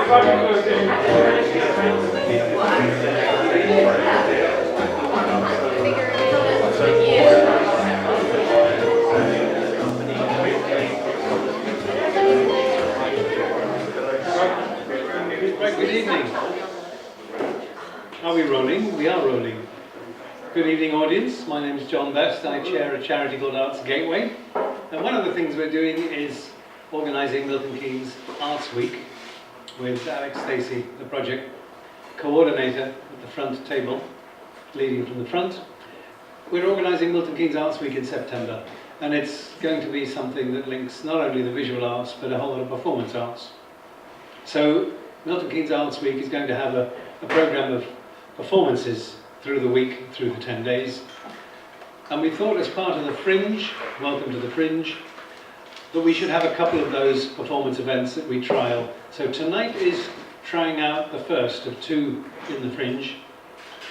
Good evening. Are we rolling? We are rolling. Good evening, audience. My name is John Best. I chair a charity called Arts Gateway. And one of the things we're doing is organising Milton Keynes Arts Week with Alex Stacey, the project coordinator at the front table, leading from the front. We're organising Milton Keynes Arts Week in September, and it's going to be something that links not only the visual arts, but a whole lot of performance arts. So Milton Keynes Arts Week is going to have a programme of performances through the week, through the 10 days. And we thought, as part of the Fringe, welcome to the Fringe, that we should have a couple of those performance events that we trial. So tonight is trying out the first of two in the Fringe.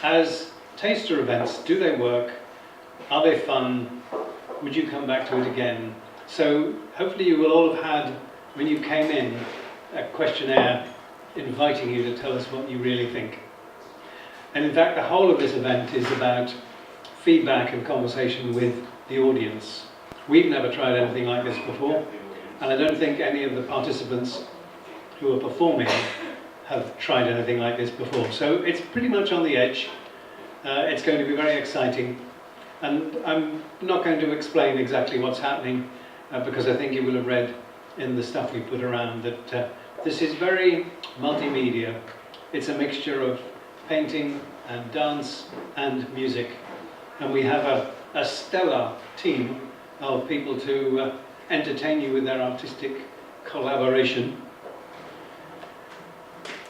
As taster events, do they work? Are they fun? Would you come back to it again? So hopefully you will all have had, when you came in, a questionnaire inviting you to tell us what you really think. And in fact, the whole of this event is about feedback and conversation with the audience. We've never tried anything like this before, and I don't think any of the participants who are performing have tried anything like this before. So it's pretty much on the edge. It's going to be very exciting, and I'm not going to explain exactly what's happening because I think you will have read in the stuff we put around that this is very multimedia. It's a mixture of painting and dance and music, and we have a stellar team of people to entertain you with their artistic collaboration.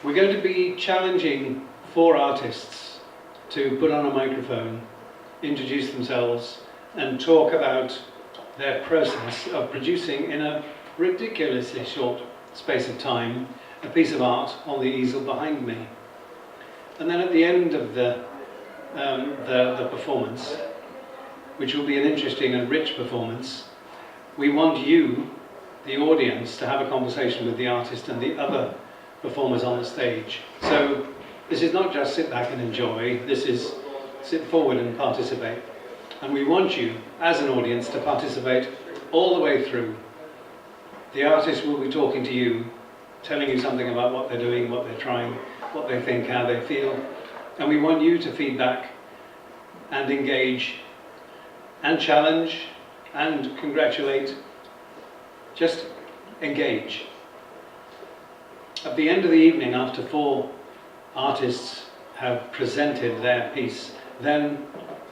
We're going to be challenging 4 artists to put on a microphone, introduce themselves, and talk about their process of producing, in a ridiculously short space of time, a piece of art on the easel behind me. And then at the end of the performance, which will be an interesting and rich performance, we want you, the audience, to have a conversation with the artist and the other performers on the stage. So this is not just sit back and enjoy, this is sit forward and participate. And we want you, as an audience, to participate all the way through. The artist will be talking to you, telling you something about what they're doing, what they're trying, what they think, how they feel. And we want you to feedback and engage and challenge and congratulate. Just engage. At the end of the evening, after 4 artists have presented their piece, then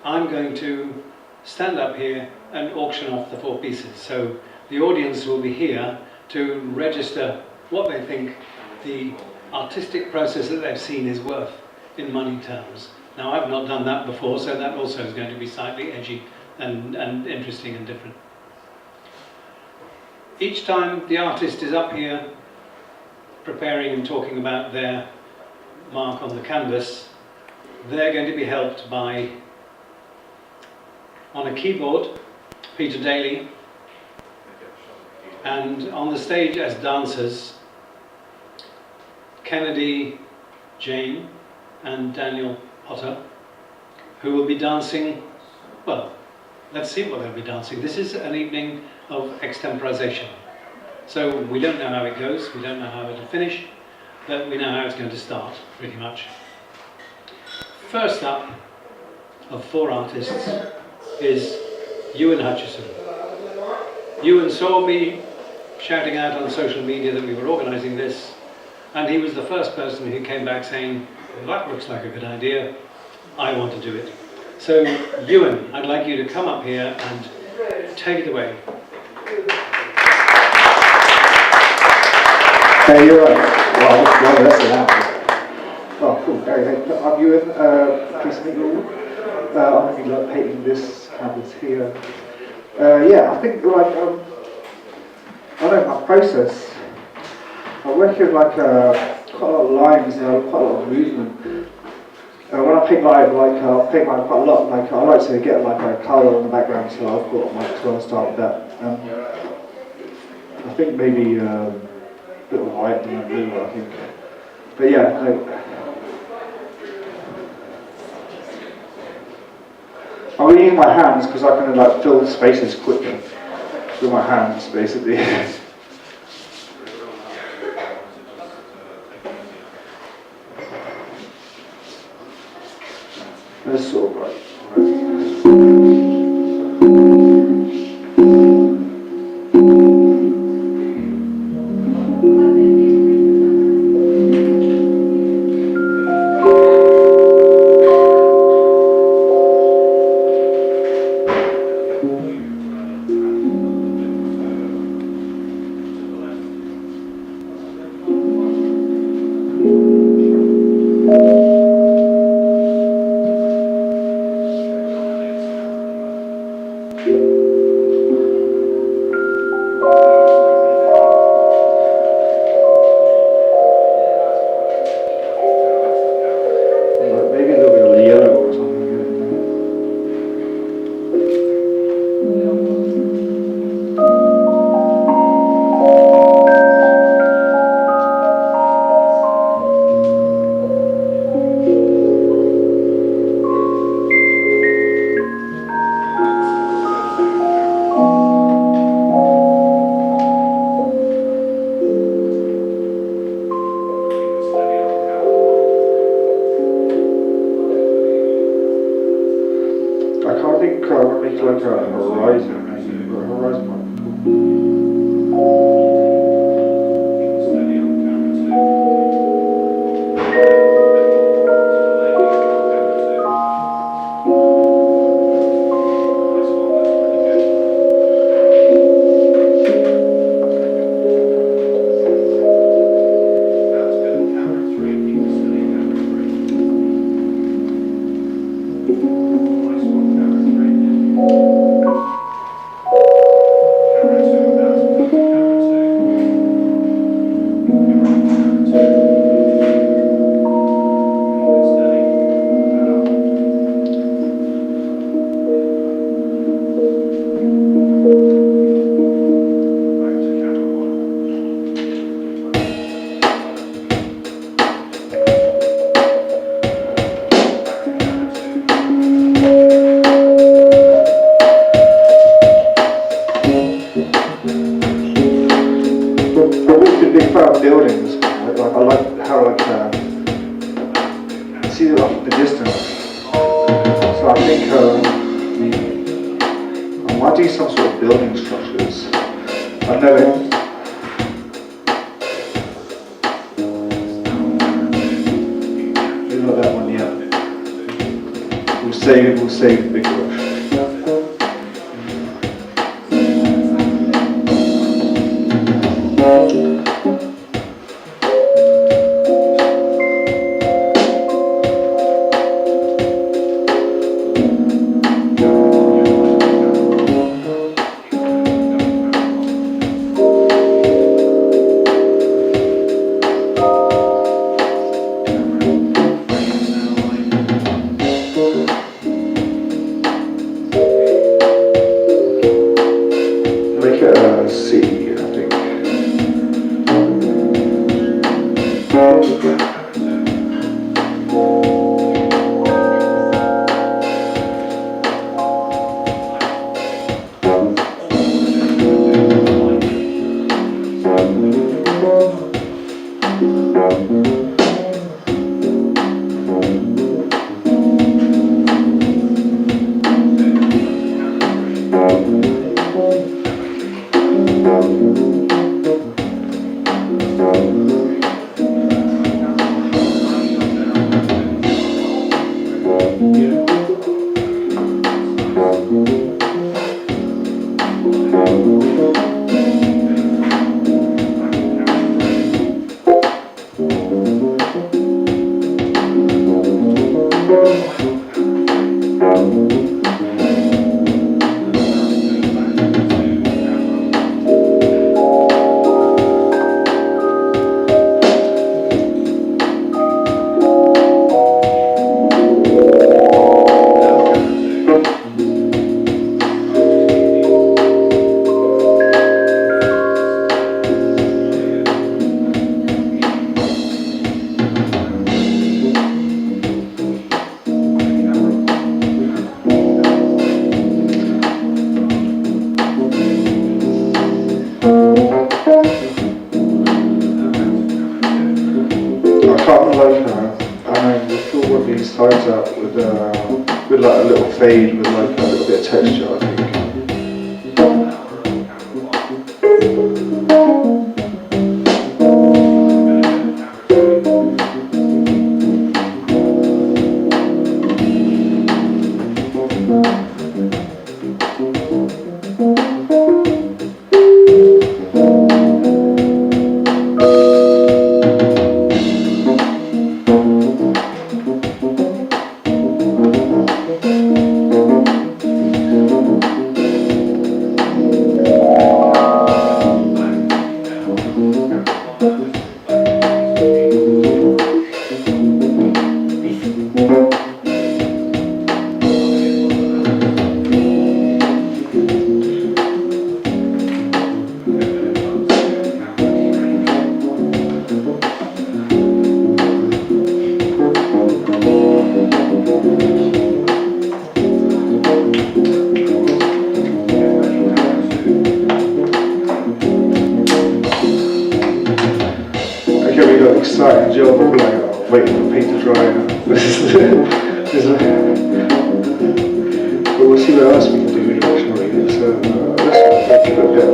I'm going to stand up here and auction off the 4 pieces. So the audience will be here to register what they think the artistic process that they've seen is worth in money terms. Now, I've not done that before, so that also is going to be slightly edgy and interesting and different. Each time the artist is up here preparing and talking about their mark on the canvas, they're going to be helped by, on a keyboard, Peter Daly, and on the stage as dancers, Kennedy, Jane, and Daniel Potter, who will be dancing, well, let's see what they'll be dancing. This is an evening of extemporization. So we don't know how it goes, we don't know how it'll finish, but we know how it's going to start, pretty much. First up, of 4 artists, is Ewan Hutcheson. Ewan saw me shouting out on social media that we were organising this, and he was the first person who came back saying, that looks like a good idea, I want to do it. So Ewan, I'd like you to come up here and take it away. Hey, you're right. Well, that's an apple. Oh, cool. Hey, I'm Ewan. Pleased to meet you all. I'm going to be painting this canvas here. Yeah, I think I know my process. I work with quite a lot of lines, quite a lot of movement. When I paint live, I paint quite a lot. I like to get a colour on the background, so I've got my 12 start with that. I think maybe a bit of white and blue. I think But yeah, I'm using my hands because I can like fill spaces quickly with my hands, basically. That's sort of right. Maybe a little bit of yellow or something. I can't think make like a horizon, maybe, but a horizon might be big fan of buildings. Like I like how I see it off in the distance. So I think I might do some sort of building structures. I've never. Maybe not that one yet. We'll save the big brush. Make it a C, I think. sides out with like a little fade with like a little bit of texture, I think. Exciting job of like waiting for paint to dry. But we'll see what else we can do actually. Let's give it a bit of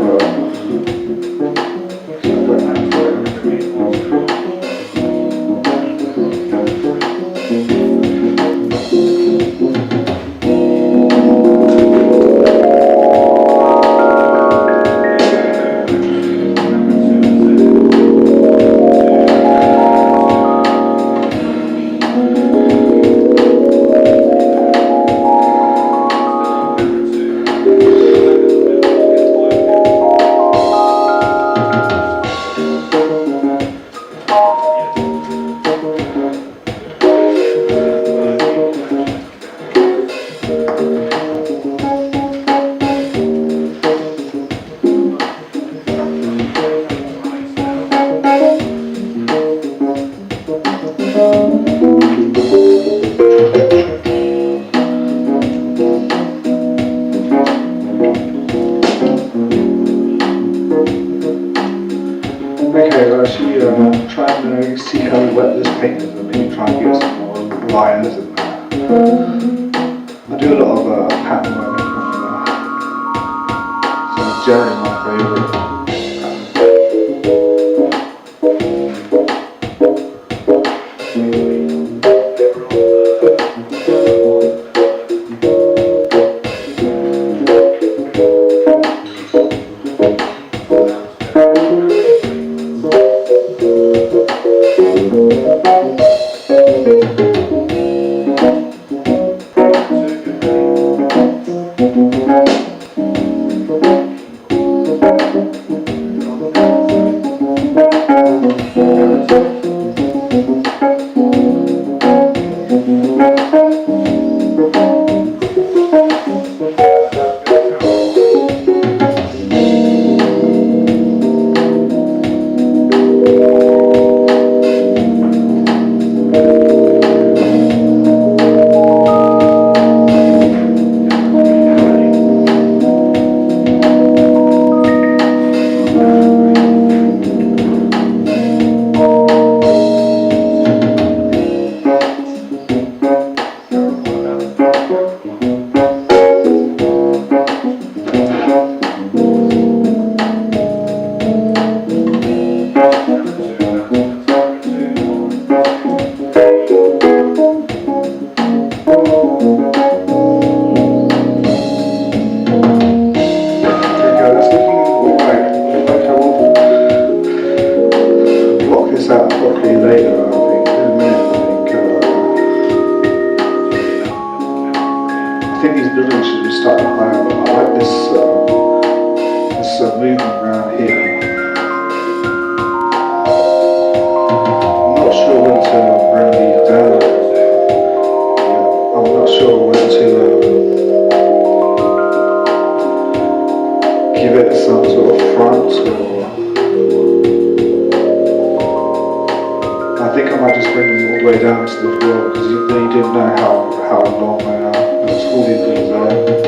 okay, actually try and see how wet this paint is and maybe try and get some more lines and I do a lot of pattern work so generally my favourite. I think these buildings should be starting higher, but I like this movement around here. I'm not sure when to bring these down. I'm not sure when to give it some sort of front or I think I might just bring them all the way down to the floor because you didn't know how long they are. There's all these things there.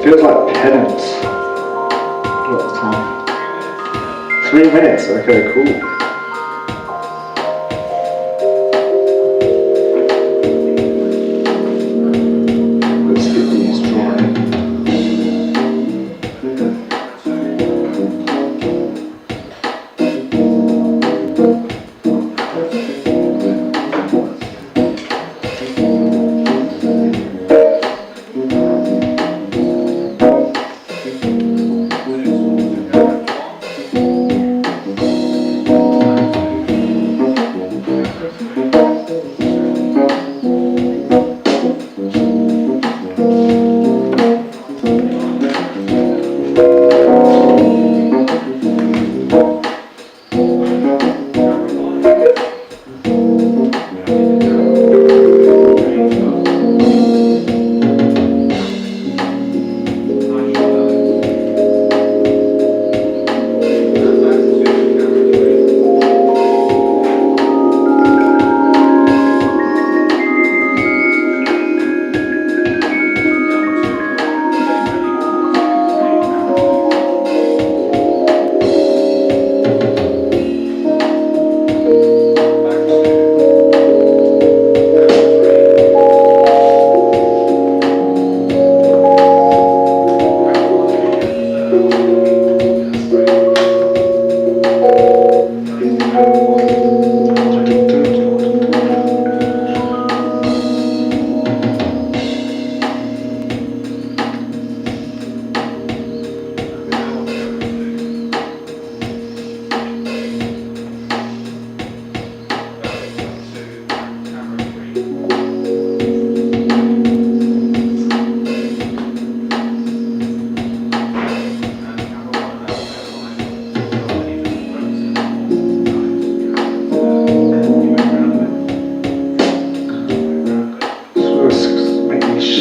Feels like penance a lot of the time. 3 minutes, okay, cool. Let's get these dry.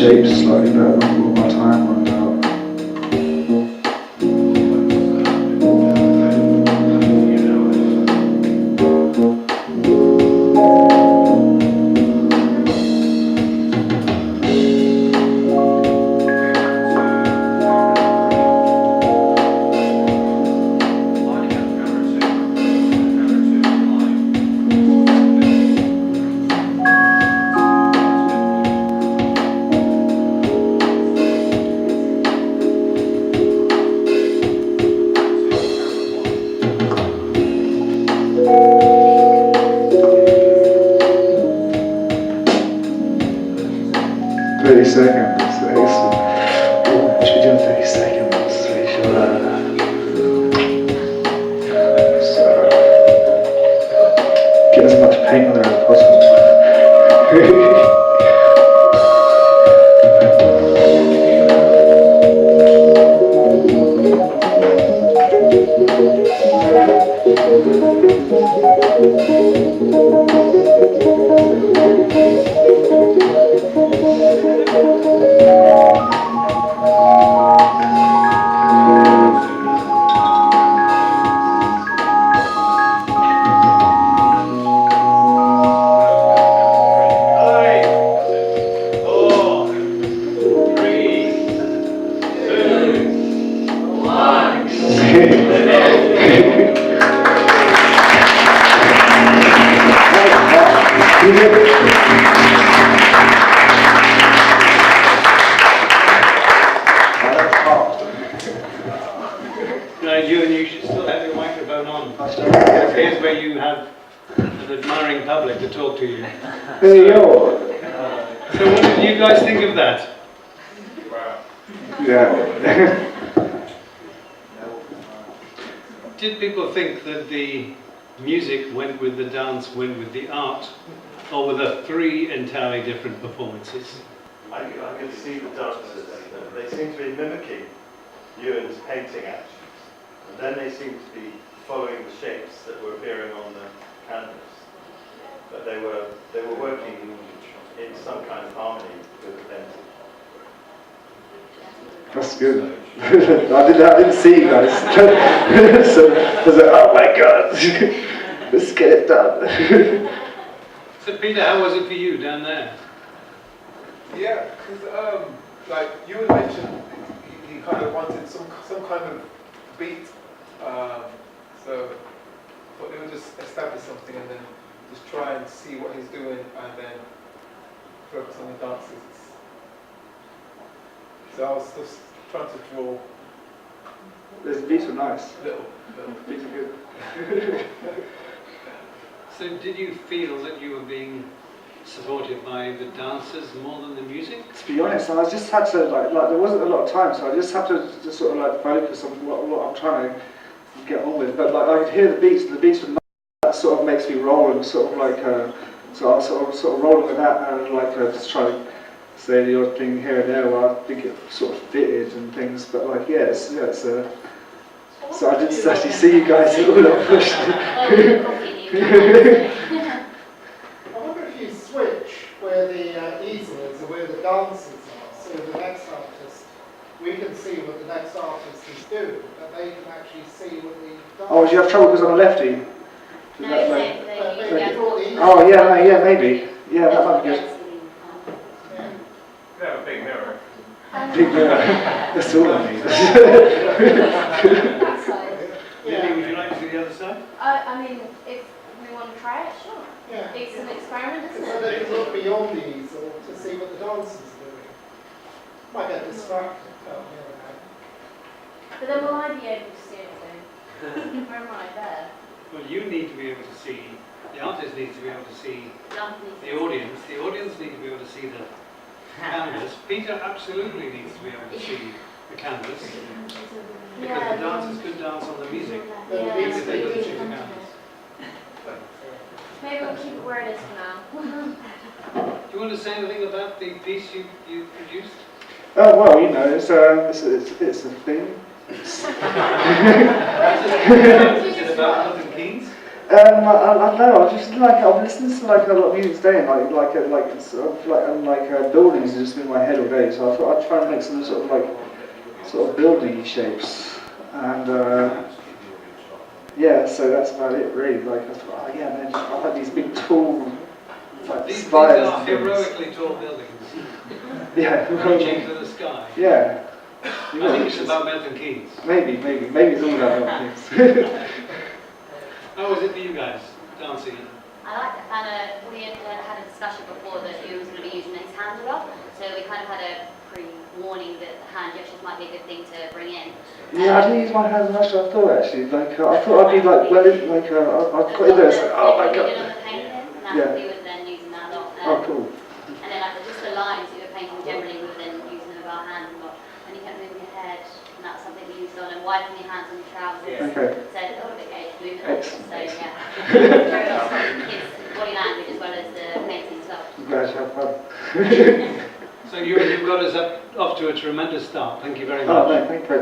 Shape slightly better than all my time on out. Seconds, excellent. Oh, what should we do in 30 seconds? We should, get as much paint on there as possible. Right, you should still have your microphone on. Here's where you have an admiring public to talk to you. There you go. So what did you guys think of that? Yeah. Did people think that the music went with the dance, went with the art, or were there three entirely different performances? I can see the dancers. They seem to be mimicking Ewan's painting actions. And then they seem to be following the shapes that were appearing on the canvas. But they were working in some kind of harmony with the painting. That's good. I didn't see you guys. So I was like, oh my god, let's get it done. So Peter, how was it for you down there? Yeah, because like you had mentioned, he kind of wanted some kind of beat. So I thought they would just establish something and then just try and see what he's doing and then focus on the dances. So I was just trying to draw The beats were nice. little. Beats are good. So did you feel that you were being supported by the dancers more than the music? To be honest, I just had to like there wasn't a lot of time, so I just had to just sort of like focus on what I'm trying to get on with. But like I could hear the beats, and the beats were nice. That sort of makes me roll and sort of like so I was sort of rolling with that and like just trying to say the odd thing here and there where I think it sort of fitted and things. But like so I didn't actually see you guys all up pushed. I wonder if you switch where the easel is or where the dancers are, so the next artist, we can see what the next artist is doing, but they can actually see what the dancers. Oh, do you have trouble because I'm a lefty? No, same. Oh yeah, maybe. Yeah, that might be good. You have a big mirror. Big mirror. That's all I need. Lily, would you like to see the other side? I mean, if we want to try it, sure. Yeah. It's an experiment, isn't So it? they can look beyond the easel to see what the dancers are doing. Might get distracted, can't you? But then will I be able to see anything? Where am I? There. Well, you need to be able to see, the artist needs to be able to see Lovely. the audience need to be able to see the canvas. Peter absolutely needs to be able to see the canvas, because the dancers could dance on the music, Yeah. even if they couldn't see the canvas. Maybe we'll keep it where it is for now. Do you want to say anything about the piece you produced? Oh well, you know, it's a thing. Is it about Milton Keynes? I don't know. I just like I've listened to like a lot of music today, and like buildings have just been in my head all day. So I thought I'd try and make some sort of building shapes, and yeah. So that's about it, really. Like I thought, oh, yeah, man, I like these big tall like These spires. are and things. heroically tall buildings, Yeah. reaching to the sky. Yeah. I think it's about Milton Keynes. Maybe it's all about things. How was it for you guys, dancing? I liked it, and we had had a discussion before that he was going to be using his hand a lot, so we kind of had a pre-warning that hand gestures might be a good thing to bring in. Yeah, I didn't use my hands as much as I thought actually. Like I thought I'd be like I'd put it there. So, oh my We did god. on the painting, and that's Yeah. we were then using that a lot. Oh cool. And then like just the lines we were painting generally, we were then using them with our hands a lot. And you kept moving your head, and that's something we used on, and wiping your hands on your trousers. Okay. So a little bit gauge movement. So Excellent. yeah, very lots of kids' body language as well as the painting as well. I'm glad you had fun. So you've got us off to a tremendous start. Thank you very much. Oh no, thank you.